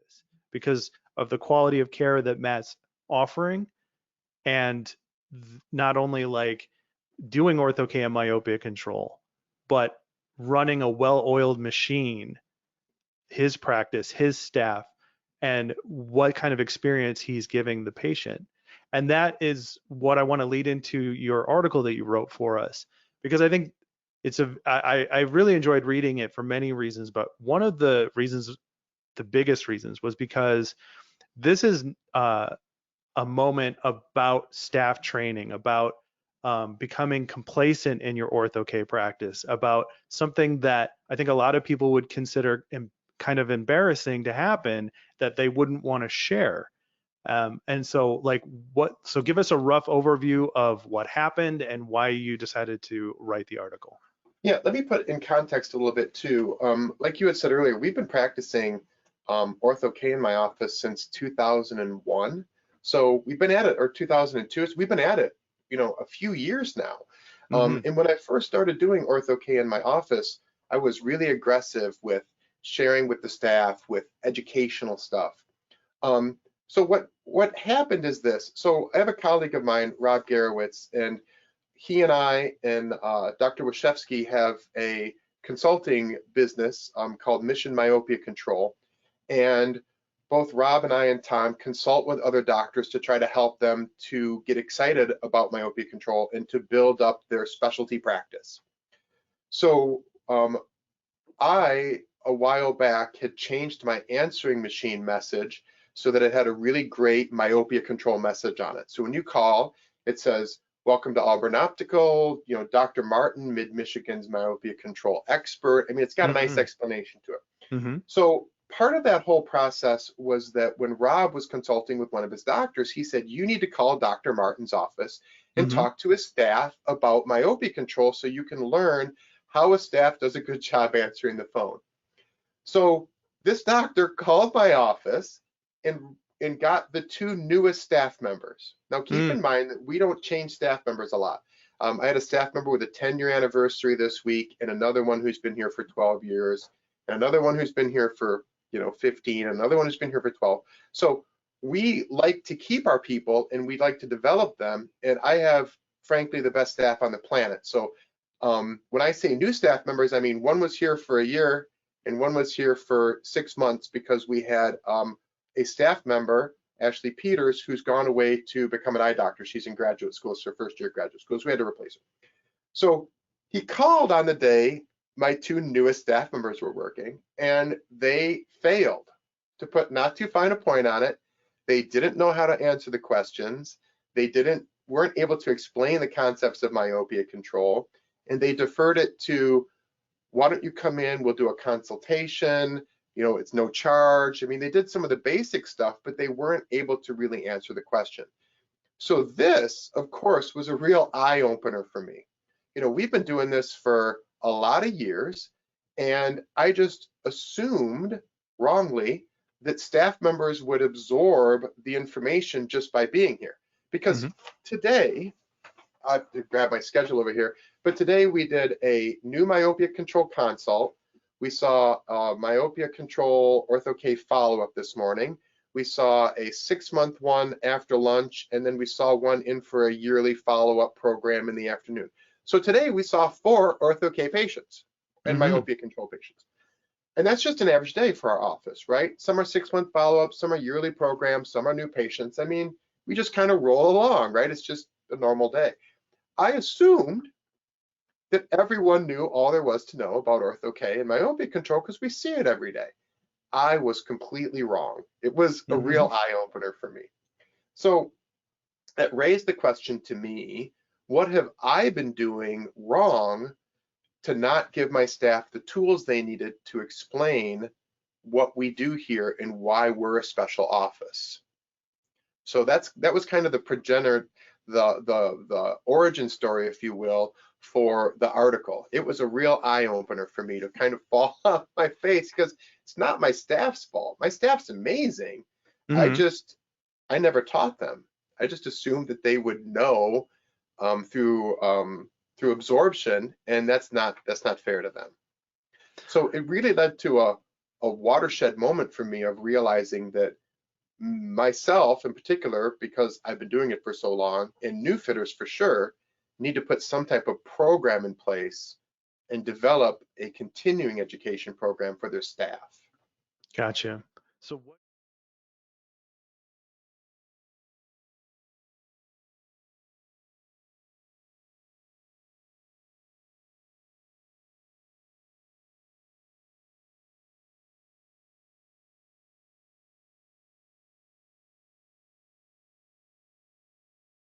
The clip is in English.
practice because of the quality of care that Matt's offering, and not only like doing Ortho-K and myopia control, but running a well-oiled machine, his practice, his staff, and what kind of experience he's giving the patient. And that is what I want to lead into your article that you wrote for us, because I think I really enjoyed reading it for many reasons, but one of the reasons, the biggest reasons, was because this is a moment about staff training, about becoming complacent in your Ortho-K practice, about something that I think a lot of people would consider kind of embarrassing to happen, that they wouldn't want to share. And so so give us a rough overview of what happened and why you decided to write the article. Yeah, let me put in context a little bit too. Like you had said earlier, we've been practicing Ortho-K in my office since 2001. So we've been at it, or 2002. So we've been at it, a few years now. And when I first started doing Ortho-K in my office, I was really aggressive with sharing with the staff, with educational stuff. So what happened is this. So I have a colleague of mine, Rob Garowitz, and he and I and Dr. Washevsky have a consulting business called Mission Myopia Control. And both Rob and I and Tom consult with other doctors to try to help them to get excited about myopia control and to build up their specialty practice. So I, a while back, had changed my answering machine message so that it had a really great myopia control message on it. So when you call, it says, "Welcome to Auburn Optical, Dr. Martin, Mid-Michigan's myopia control expert." I mean, it's got a nice explanation to it. So part of that whole process was that when Rob was consulting with one of his doctors, he said, "You need to call Dr. Martin's office and talk to his staff about myopia control so you can learn how a staff does a good job answering the phone." So this doctor called my office and got the two newest staff members. Now keep in mind that we don't change staff members a lot. I had a staff member with a 10-year anniversary this week, and another one who's been here for 12 years, and another one who's been here for 15, and another one who's been here for 12. So we like to keep our people and we like to develop them, and I have frankly the best staff on the planet. So when I say new staff members, I mean one was here for a year and one was here for 6 months, because we had a staff member, Ashley Peters, who's gone away to become an eye doctor. She's in graduate school. It's her first year of graduate school, so we had to replace her. So he called on the day my two newest staff members were working, and they failed, to put not too fine a point on it. They didn't know how to answer the questions. They weren't able to explain the concepts of myopia control, and they deferred it to, "Why don't you come in, we'll do a consultation, it's no charge." I mean, they did some of the basic stuff, but they weren't able to really answer the question. So this, of course, was a real eye-opener for me. We've been doing this for a lot of years, and I just assumed wrongly that staff members would absorb the information just by being here. Because today, I have to grab my schedule over here, but today we did a new myopia control consult. We saw myopia control Ortho-K follow-up this morning. We saw a 6-month one after lunch, and then we saw one in for a yearly follow-up program in the afternoon. So today we saw 4 Ortho-K patients and myopia control patients. And that's just an average day for our office, right? Some are 6-month follow-ups, some are yearly programs, some are new patients. I mean, we just kind of roll along, right? It's just a normal day. I assumed that everyone knew all there was to know about Ortho-K and myopia control because we see it every day. I was completely wrong. It was a real eye-opener for me. So that raised the question to me, what have I been doing wrong to not give my staff the tools they needed to explain what we do here and why we're a special office? So that was kind of the progenitor, the origin story, if you will, for the article. It was a real eye-opener for me to kind of fall off my face, because it's not my staff's fault. My staff's amazing. I never taught them. I just assumed that they would know through absorption, and that's not fair to them. So it really led to a watershed moment for me of realizing that myself in particular, because I've been doing it for so long, and new fitters for sure, need to put some type of program in place and develop a continuing education program for their staff. Gotcha. So what